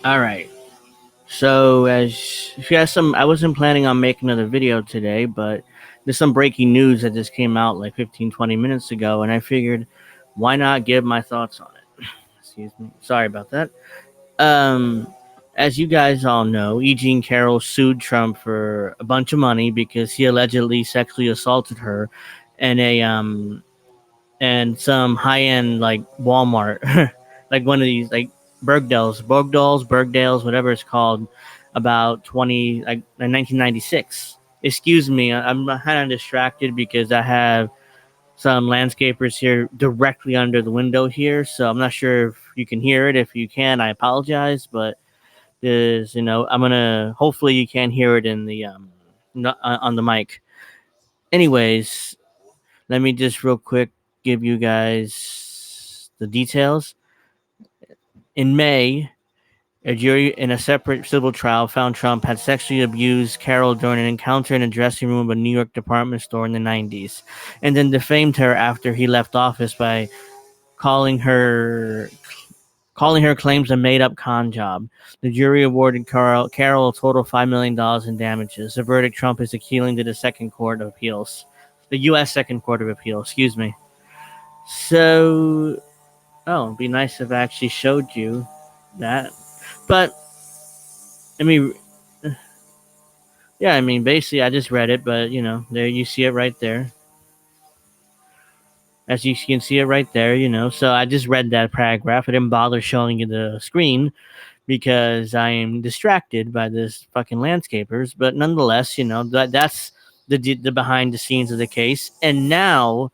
All right. So as yeah, I wasn't planning on making another video today, but there's some breaking news that just came out like 15, 20 minutes ago, and I figured, why not give my thoughts on it? Excuse me. Sorry about that. Um, as you guys all know, Eugene Carroll sued Trump for a bunch of money because he allegedly sexually assaulted her, and some high end like Walmart, like one of these like Bergdales, whatever it's called, about 1996. Excuse me, I'm kind of distracted because I have some landscapers here directly under the window here, so I'm not sure if you can hear it. If you can, I apologize, but there's I'm gonna hopefully you can hear it in the on the mic. Anyways, let me just real quick give you guys the details. In May, a jury in a separate civil trial found Trump had sexually abused Carroll during an encounter in a dressing room of a New York department store in the 90s, and then defamed her after he left office by calling her calling her claims a made-up con job. The jury awarded Carroll a total of $5 million in damages. The verdict Trump is appealing to the Second Court of Appeals, the U.S. Second Court of Appeals. Excuse me. So, it'd be nice if I actually showed you that. But I mean, yeah, I mean, basically, I just read it, but there you see it right there. As you can see it right there, So I just read that paragraph. I didn't bother showing you the screen because I am distracted by this fucking landscapers. But nonetheless, that's the behind the scenes of the case. And now,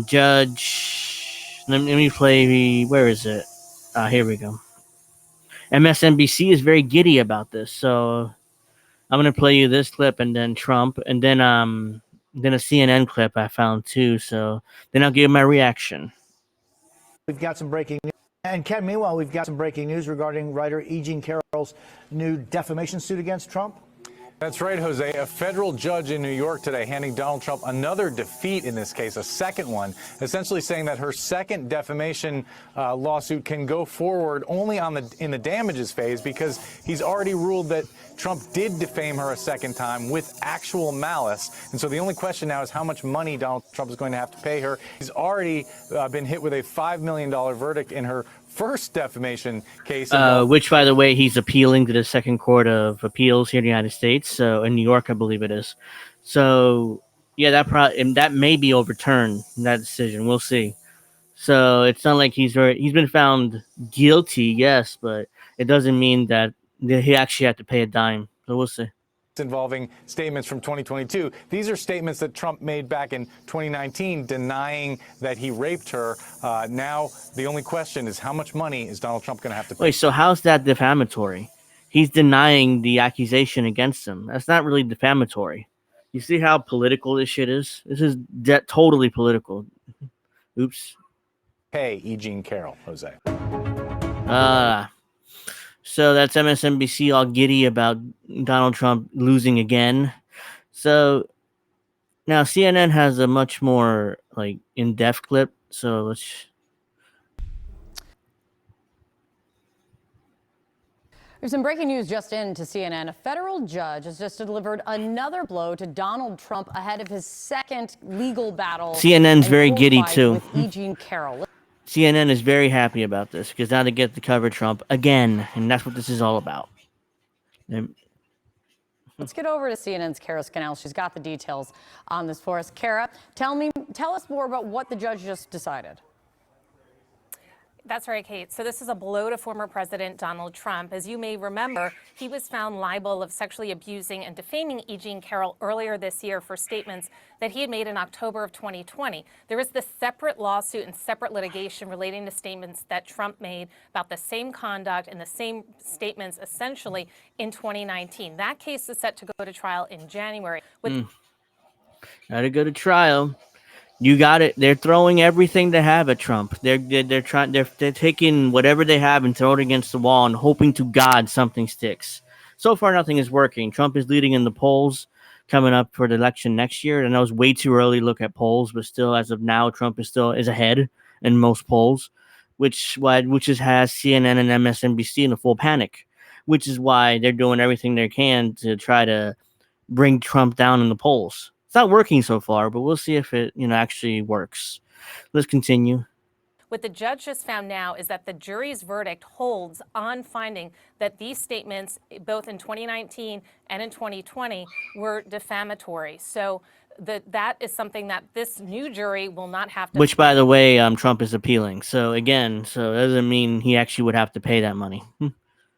Judge. Let me play. Where is it? Here we go. MSNBC is very giddy about this, so I'm gonna play you this clip and then Trump and then a CNN clip I found too. So then I'll give my reaction. We've got some breaking news. And Ken, meanwhile, we've got some breaking news regarding writer Eugene Carroll's new defamation suit against Trump. That's right, Jose. A federal judge in New York today handing Donald Trump another defeat in this case, a second one, essentially saying that her second defamation lawsuit can go forward only in the damages phase because he's already ruled that Trump did defame her a second time with actual malice. And so the only question now is how much money Donald Trump is going to have to pay her. He's already been hit with a $5 million verdict in her first defamation case. Which, by the way, he's appealing to the Second Court of Appeals here in the United States. So in New York, I believe it is. So yeah, that may be overturned. That decision, we'll see. So it's not like he's been found guilty, yes, but it doesn't mean that he actually had to pay a dime. So we'll see. Involving statements from 2022. These are statements that Trump made back in 2019 denying that he raped her. Now, the only question is how much money is Donald Trump going to have to pay? Wait, so how's that defamatory? He's denying the accusation against him. That's not really defamatory. You see how political this shit is? This is totally political. Oops. Hey, Eugene Carroll, Jose. So that's MSNBC all giddy about Donald Trump losing again. So now CNN has a much more like in-depth clip. So let's. There's some breaking news just in to CNN. A federal judge has just delivered another blow to Donald Trump ahead of his second legal battle. CNN's very giddy too. With Eugene Carroll. CNN is very happy about this because now they get to cover Trump again, and that's what this is all about. Let's get over to CNN's Kara Scannell. She's got the details on this for us. Kara, tell us more about what the judge just decided. That's right, Kate. So this is a blow to former President Donald Trump. As you may remember, he was found liable of sexually abusing and defaming Eugene Carroll earlier this year for statements that he had made in October of 2020. There is this separate lawsuit and separate litigation relating to statements that Trump made about the same conduct and the same statements essentially in 2019. That case is set to go to trial in January. Gotta go to trial. You got it. They're throwing everything they have at Trump. They're taking whatever they have and throwing it against the wall and hoping to God something sticks. So far, nothing is working. Trump is leading in the polls coming up for the election next year. I know it's way too early to look at polls, but still, as of now, Trump is ahead in most polls. which has CNN and MSNBC in a full panic, which is why they're doing everything they can to try to bring Trump down in the polls. It's not working so far, but we'll see if it actually works. Let's continue. What the judge just found now is that the jury's verdict holds on finding that these statements, both in 2019 and in 2020, were defamatory. So that is something that this new jury will not have to. Which, by the way, Trump is appealing. So again, that doesn't mean he actually would have to pay that money.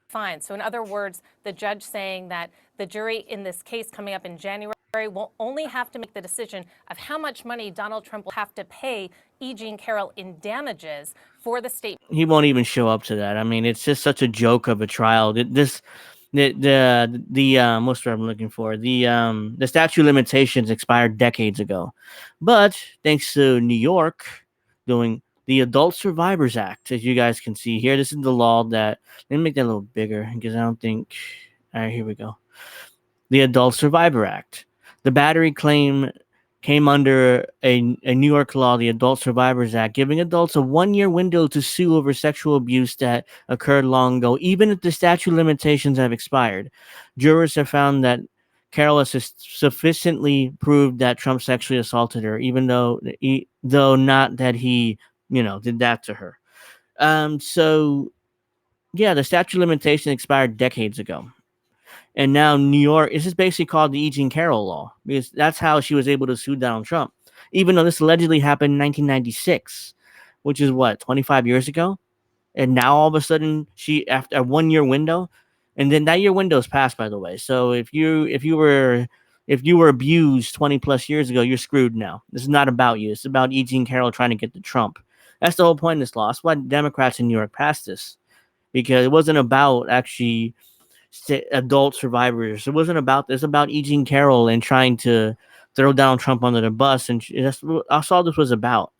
Fine. So in other words, the judge saying that the jury in this case coming up in January will only have to make the decision of how much money Donald Trump will have to pay E. Jean Carroll in damages for the statement. He won't even show up to that. I mean, it's just such a joke of a trial. What's what I'm looking for? The statute of limitations expired decades ago, but thanks to New York doing the Adult Survivors Act, as you guys can see here, this is the law that. Let me make that a little bigger because I don't think. All right, here we go. The Adult Survivor Act. The battery claim came under a New York law, the Adult Survivors Act, giving adults a 1-year window to sue over sexual abuse that occurred long ago, even if the statute of limitations have expired. Jurors have found that Carroll has sufficiently proved that Trump sexually assaulted her, even though not that he, did that to her. So, yeah, the statute of limitation expired decades ago. And now New York, this is basically called the E. Jean Carroll law, because that's how she was able to sue Donald Trump, even though this allegedly happened in 1996, which is 25 years ago. And now all of a sudden after a 1-year window, and then that year window is passed, by the way. So if you were abused 20 plus years ago, you're screwed now. This is not about you. It's about E. Jean Carroll trying to get to Trump. That's the whole point of this law. That's why Democrats in New York passed this, because it wasn't about actually adult survivors. It wasn't about this. About E. Jean Carroll and trying to throw Donald Trump under the bus, and that's all this was about.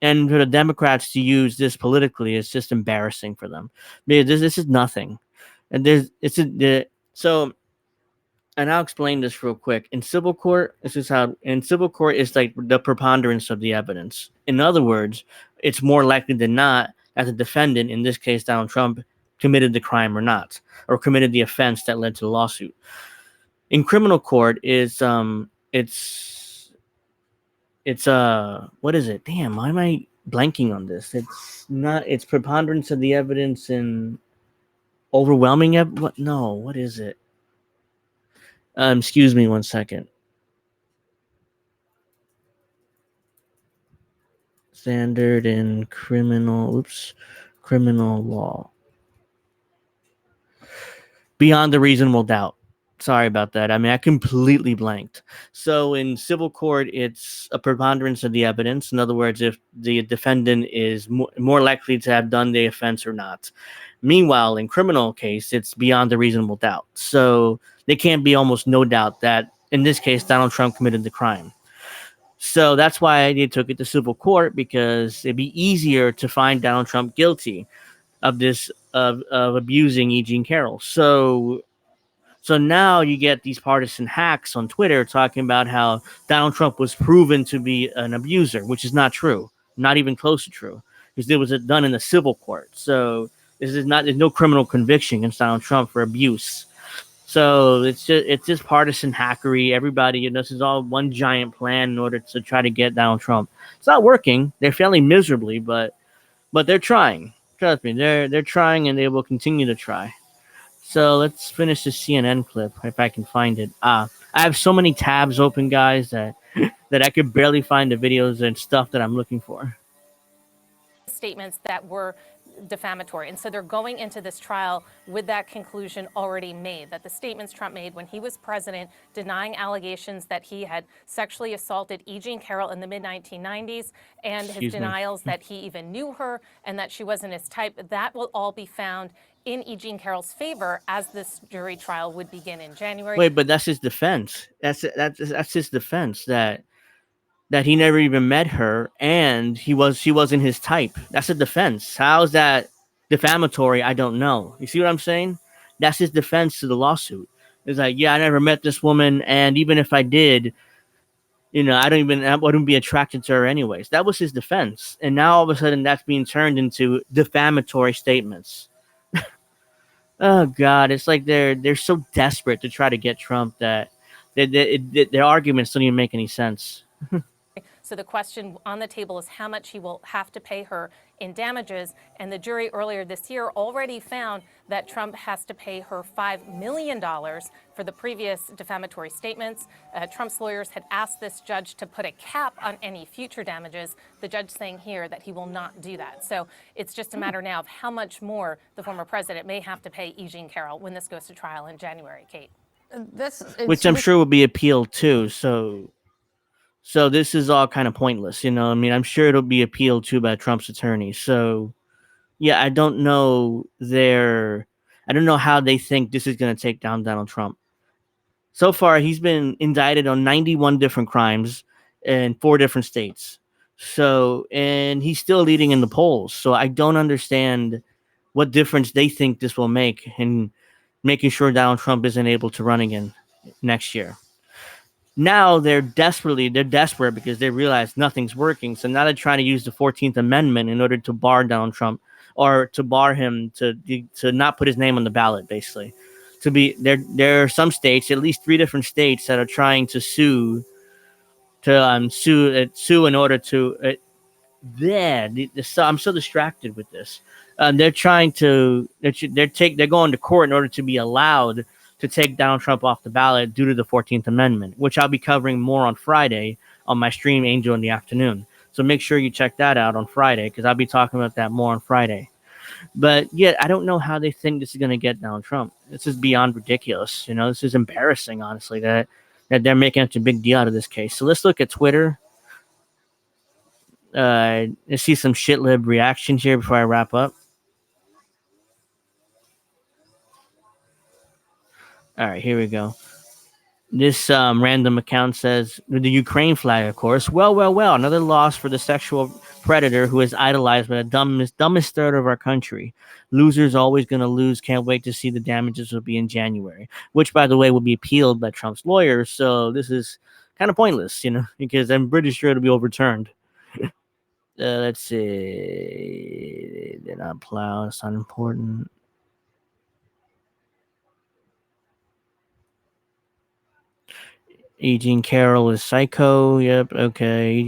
And for the Democrats to use this politically, it's just embarrassing for them. This is nothing, and and I'll explain this real quick. In civil court, it's like the preponderance of the evidence. In other words, it's more likely than not that the defendant, in this case Donald Trump, committed the crime or not, or committed the offense that led to the lawsuit. In criminal court, it's what is it? Damn, why am I blanking on this? It's preponderance of the evidence and overwhelming what is it? Excuse me 1 second. Standard in criminal law. Beyond a reasonable doubt. Sorry about that. I mean, I completely blanked. So in civil court, it's a preponderance of the evidence. In other words, if the defendant is more likely to have done the offense or not. Meanwhile, in criminal case, it's beyond a reasonable doubt. So there can't be almost no doubt that, in this case, Donald Trump committed the crime. So that's why they took it to civil court, because it'd be easier to find Donald Trump guilty of this of abusing E. Jean Carroll. So now you get these partisan hacks on Twitter talking about how Donald Trump was proven to be an abuser, which is not true, not even close to true, because it was done in the civil court. So there's no criminal conviction against Donald Trump for abuse. So it's just partisan hackery. Everybody, this is all one giant plan in order to try to get Donald Trump. It's not working. They're failing miserably, but they're trying. Trust me, they're trying, and they will continue to try. So let's finish the CNN clip if I can find it. I have so many tabs open, guys, that I could barely find the videos and stuff that I'm looking for. Statements that were defamatory. And so they're going into this trial with that conclusion already made, that the statements Trump made when he was president, denying allegations that he had sexually assaulted E. Jean Carroll in the mid-1990s, and his denials that he even knew her and that she wasn't his type, that will all be found in E. Jean Carroll's favor as this jury trial would begin in January. Wait, but that's his defense. That's his defense, that he never even met her and she wasn't his type. That's a defense. How is that defamatory? I don't know. You see what I'm saying? That's his defense to the lawsuit. It's like, yeah, I never met this woman, and even if I did, I wouldn't be attracted to her anyways. That was his defense. And now all of a sudden that's being turned into defamatory statements. Oh God, it's like they're so desperate to try to get Trump that their arguments don't even make any sense. So the question on the table is how much he will have to pay her in damages. And the jury earlier this year already found that Trump has to pay her $5 million for the previous defamatory statements. Trump's lawyers had asked this judge to put a cap on any future damages. The judge saying here that he will not do that. So it's just a matter now of how much more the former president may have to pay E. Jean Carroll when this goes to trial in January, Kate. Which I'm sure will be appealed too. So this is all kind of pointless, I mean, I'm sure it'll be appealed to by Trump's attorney. So yeah, I don't know how they think this is going to take down Donald Trump. So far, he's been indicted on 91 different crimes in 4 different states. So, and he's still leading in the polls. So I don't understand what difference they think this will make in making sure Donald Trump isn't able to run again next year. Now they're desperate because they realize nothing's working. So now they're trying to use the 14th Amendment in order to bar Donald Trump, or to bar him to not put his name on the ballot, basically. There are some states, at least 3 different states, that are trying to sue in order to I'm so distracted with this. They're going to court in order to be allowed to take Donald Trump off the ballot due to the 14th Amendment, which I'll be covering more on Friday on my stream, Angel in the Afternoon. So make sure you check that out on Friday, because I'll be talking about that more on Friday. But yeah, I don't know how they think this is going to get Donald Trump. This is beyond ridiculous. This is embarrassing, honestly, that they're making such a big deal out of this case. So let's look at Twitter. Let's see some shitlib reactions here before I wrap up. All right, here we go. This random account says, the Ukraine flag, of course. Well. Another loss for the sexual predator who is idolized by the dumbest third of our country. Losers always going to lose. Can't wait to see the damages will be in January. Which, by the way, will be appealed by Trump's lawyers. So this is kind of pointless, because I'm pretty sure it'll be overturned. Let's see. They're not plow. It's not important. E. Jean Carroll is psycho. Yep. Okay.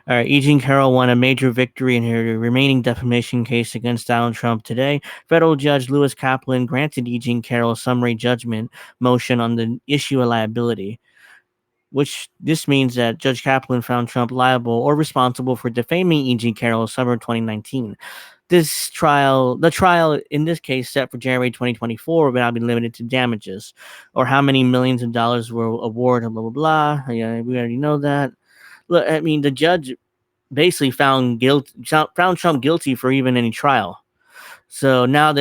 All right. E. Jean Carroll won a major victory in her remaining defamation case against Donald Trump today. Federal Judge Lewis Kaplan granted E. Jean Carroll a summary judgment motion on the issue of liability, which this means that Judge Kaplan found Trump liable or responsible for defaming E. Jean Carroll summer 2019. The trial in this case set for January 2024 will now be limited to damages, or how many millions of dollars will award, blah, blah, blah. Yeah, we already know that. Look, I mean, the judge basically found Trump guilty for even any trial. So now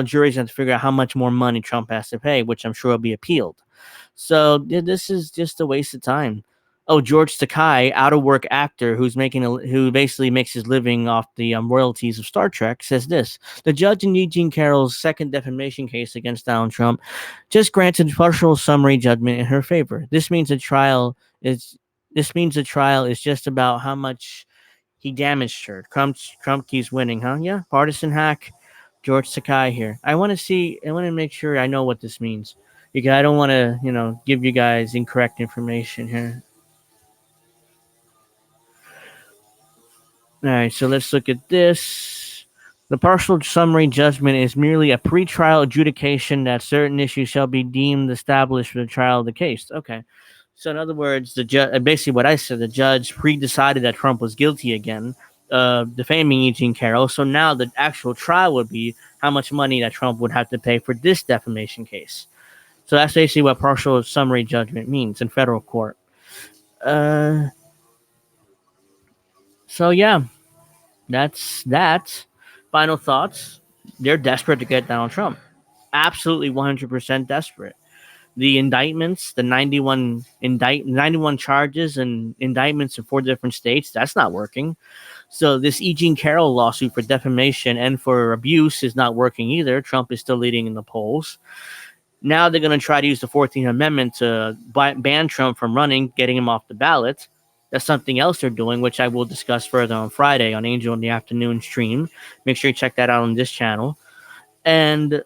juries have to figure out how much more money Trump has to pay, which I'm sure will be appealed. So this is just a waste of time. Oh, George Takei, out-of-work actor who basically makes his living off the royalties of Star Trek, says this: the judge in E. Jean Carroll's second defamation case against Donald Trump just granted partial summary judgment in her favor. This means the trial is just about how much he damaged her. Trump keeps winning, huh? Yeah, partisan hack. George Takei here. I want to make sure I know what this means, because I don't want to, give you guys incorrect information here. All right, so let's look at this. The partial summary judgment is merely a pretrial adjudication that certain issues shall be deemed established for the trial of the case. Okay. So in other words, basically what I said, the judge pre-decided that Trump was guilty again of defaming E. Jean Carroll. So now the actual trial would be how much money that Trump would have to pay for this defamation case. So that's basically what partial summary judgment means in federal court. So yeah, that's that. Final thoughts. They're desperate to get Donald Trump. Absolutely 100% desperate. The indictments, the 91 charges and indictments in 4 different states, that's not working. So this E. Jean Carroll lawsuit for defamation and for abuse is not working either. Trump is still leading in the polls. Now they're going to try to use the 14th Amendment to ban Trump from running, getting him off the ballot. That's something else they're doing, which I will discuss further on Friday on Angel in the Afternoon stream. Make sure you check that out on this channel. And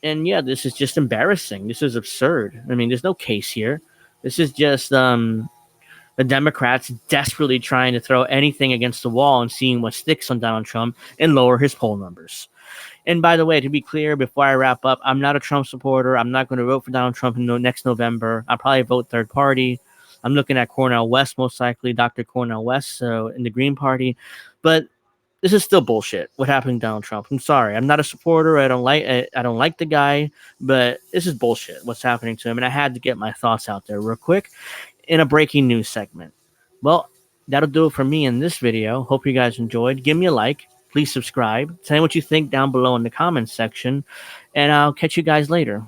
yeah, this is just embarrassing. This is absurd. I mean, there's no case here. This is just the Democrats desperately trying to throw anything against the wall and seeing what sticks on Donald Trump and lower his poll numbers. And by the way, to be clear, before I wrap up, I'm not a Trump supporter. I'm not going to vote for Donald Trump next November. I'll probably vote third party. I'm looking at Cornel West, most likely, Dr. Cornel West, so in the Green Party. But this is still bullshit. What happened to Donald Trump? I'm sorry. I'm not a supporter. I don't like the guy, but this is bullshit. What's happening to him? And I had to get my thoughts out there real quick in a breaking news segment. Well, that'll do it for me in this video. Hope you guys enjoyed. Give me a like. Please subscribe. Tell me what you think down below in the comments section. And I'll catch you guys later.